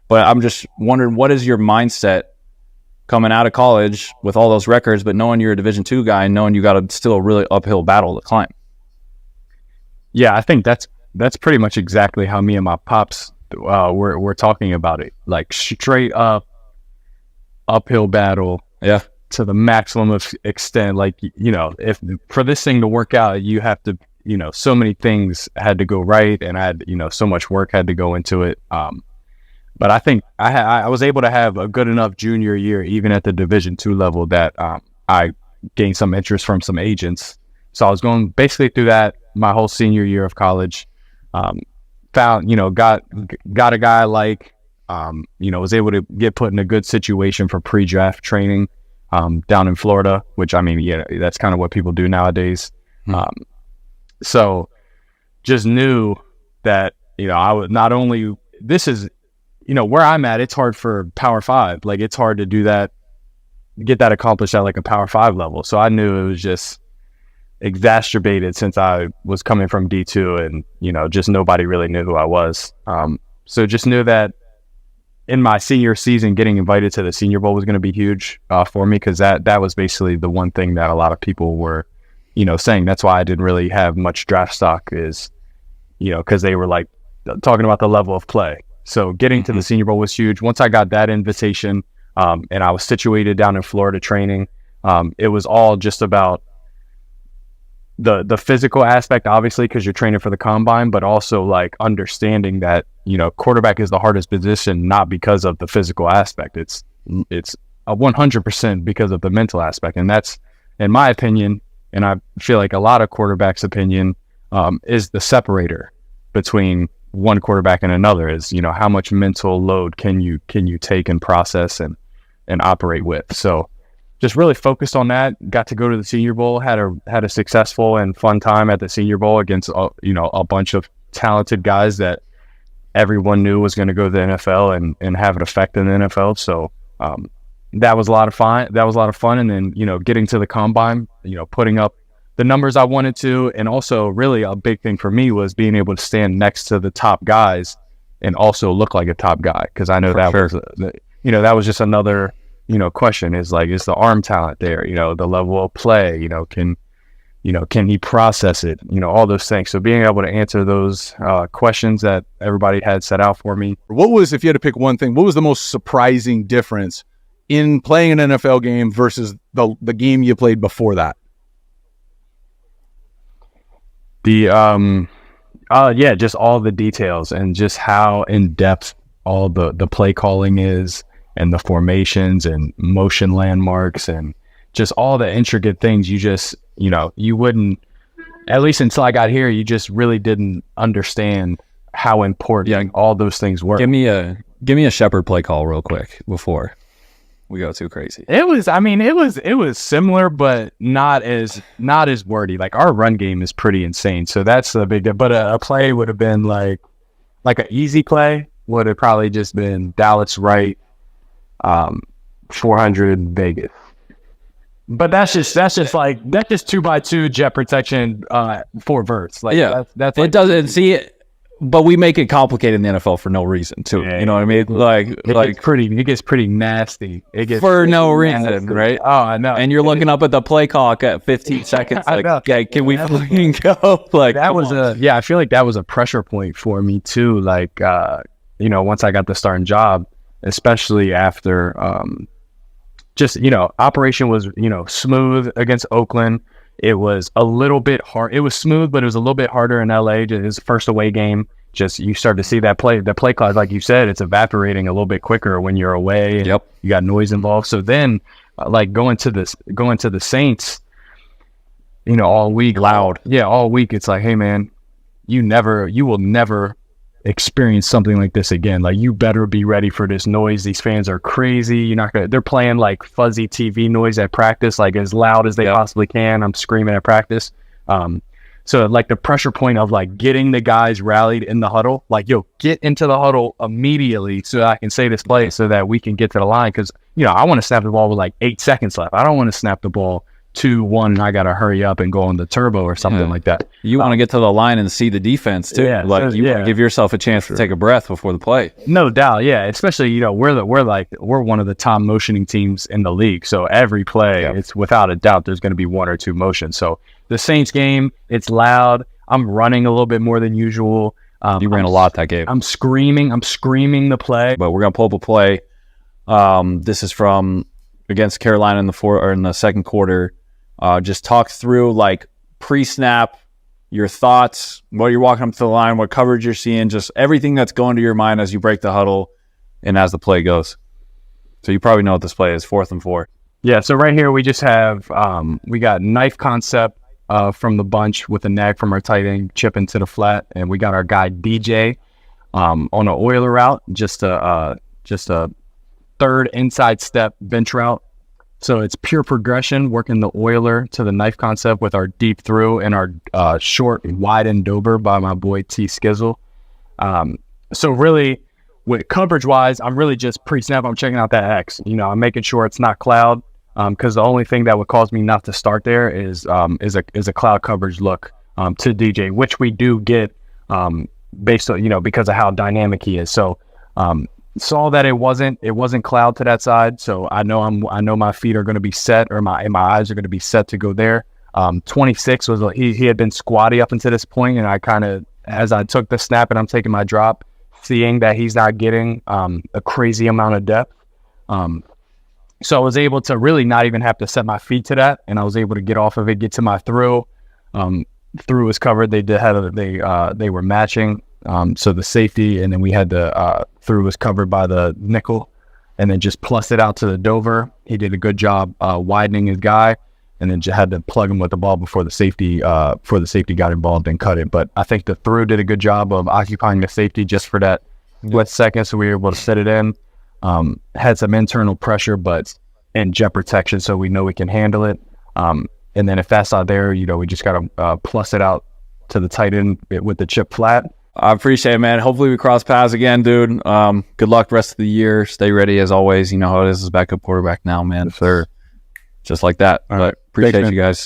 But I'm just wondering, what is your mindset coming out of college with all those records, but knowing you're a Division II guy and knowing you got still a really uphill battle to climb? Yeah, I think that's pretty much exactly how me and my pops we're talking about it. Like straight up uphill battle. Yeah. To the maximum of extent. Like, you know, if for this thing to work out, you have to, you know, so many things had to go right, and I had, you know, so much work had to go into it. But I think I was able to have a good enough junior year, even at the Division II level, that I gained some interest from some agents. So I was going basically through that my whole senior year of college. Found, you know, got a guy like, you know, was able to get put in a good situation for pre-draft training down in Florida, which, I mean, yeah, that's kind of what people do nowadays. So just knew that, you know, I would not only, this is, you know, where I'm at, it's hard for Power 5. Like, it's hard to do that, get that accomplished at like a Power 5 level. So I knew it was just exacerbated since I was coming from D2, and, you know, just nobody really knew who I was. So just knew that in my senior season, getting invited to the Senior Bowl was going to be huge for me, because that was basically the one thing that a lot of people were, you know, saying. That's why I didn't really have much draft stock, is, you know, because they were like talking about the level of play. So getting to the Senior Bowl was huge. Once I got that invitation, and I was situated down in Florida training, it was all just about the physical aspect, obviously, because you're training for the combine, but also like understanding that, you know, quarterback is the hardest position, not because of the physical aspect. It's a 100% because of the mental aspect. And that's, in my opinion, and I feel like a lot of quarterbacks' opinion, is the separator between one quarterback and another, is, you know, how much mental load can you take and process and operate with. So just really focused on that. Got to go to the Senior Bowl, had a successful and fun time at the Senior Bowl against, you know, a bunch of talented guys that everyone knew was going to go to the NFL and have an effect in the NFL. So that was a lot of fun. And then, you know, getting to the combine, you know, putting up the numbers I wanted to, and also really a big thing for me was being able to stand next to the top guys and also look like a top guy, because I know was, you know, that was just another, you know, question, is like, is the arm talent there? You know, the level of play, you know, can he process it? You know, all those things. So being able to answer those questions that everybody had set out for me. What was, if you had to pick one thing, what was the most surprising difference in playing an NFL game versus the game you played before that? Yeah, just all the details and just how in depth all the play calling is, and the formations and motion landmarks, and just all the intricate things. You just, you know, you wouldn't, at least until I got here, you just really didn't understand how important all those things were. Give me a Shepherd play call real quick before we go too crazy. It was similar, but not as wordy. Like, our run game is pretty insane, so that's the big. But a play would have been like an easy play would have probably just been Dallas right, 400 Vegas. But that's just 2x2 jet protection, 4 verts. Like, yeah, that's it like, doesn't see it. But we make it complicated in the NFL for no reason, too. Yeah, you know what I mean? Like, it gets pretty nasty. It gets for no reason, nasty. right? Oh, I know. And you're looking up at the play clock at 15 seconds. Like, yeah, can we fucking go? Like, that was I feel like that was a pressure point for me too. Like, you know, once I got the starting job, especially after, just, you know, operation was, you know, smooth against Oakland. It was a little bit hard. It was smooth, but it was a little bit harder in LA. His first away game, just you start to see the play clock, like you said, it's evaporating a little bit quicker when you're away. And you got noise involved. So then, like going to the Saints, you know, all week, all week, it's like, hey man, you will never experience something like this again. Like, you better be ready for this noise. These fans are crazy. They're playing like fuzzy TV noise at practice, like as loud as they possibly can. I'm screaming at practice. So like the pressure point of like getting the guys rallied in the huddle, like, yo, get into the huddle immediately so I can say this play so that we can get to the line. Cause, you know, I want to snap the ball with like 8 seconds left. I don't want to snap the ball 2-1, and I got to hurry up and go on the turbo or something like that. You want to get to the line and see the defense too. Yeah, Like you want to give yourself a chance to take a breath before the play. No doubt, yeah. Especially, you know, we're one of the top motioning teams in the league. So every play, it's without a doubt there's going to be 1 or 2 motions. So the Saints game, it's loud. I'm running a little bit more than usual. You ran a lot that game. I'm screaming the play. But we're gonna pull up a play. This is from against Carolina in the second quarter. Just talk through like pre-snap, your thoughts, what you're walking up to the line, what coverage you're seeing, just everything that's going to your mind as you break the huddle and as the play goes. So you probably know what this play is, 4th and 4. Yeah, so right here we just have we got knife concept from the bunch with a nag from our tight end chip into the flat, and we got our guy DJ on an Oiler route, just a third inside step bench route. So it's pure progression, working the Oiler to the knife concept with our deep through and our short wide end dober by my boy T Skizzle. So really, with coverage wise, I'm really just pre-snap. I'm checking out that X. You know, I'm making sure it's not cloud, because the only thing that would cause me not to start there is a cloud coverage look to DJ, which we do get based on, you know, because of how dynamic he is. So saw that it wasn't cloud to that side, so I know my feet are going to be set, or my eyes are going to be set to go there. 26 was he had been squatty up until this point, and I kind of, as I took the snap and I'm taking my drop, seeing that he's not getting a crazy amount of depth, so I was able to really not even have to set my feet to that, and I was able to get off of it, get to my throw. Through was covered. They were matching. So the safety, and then we had the through was covered by the nickel, and then just plus it out to the Dover. He did a good job widening his guy, and then just had to plug him with the ball before the safety got involved and cut it. But I think the through did a good job of occupying the safety just for that split second, so we were able to set it in. Had some internal pressure, but and jet protection, so we know we can handle it. And then if that's not there, you know, we just got to plus it out to the tight end with the chip flat. I appreciate it, man. Hopefully we cross paths again, dude. Good luck rest of the year. Stay ready as always. You know how it is as backup quarterback now, man. Yes, sir. Just like that. All right. Appreciate you guys.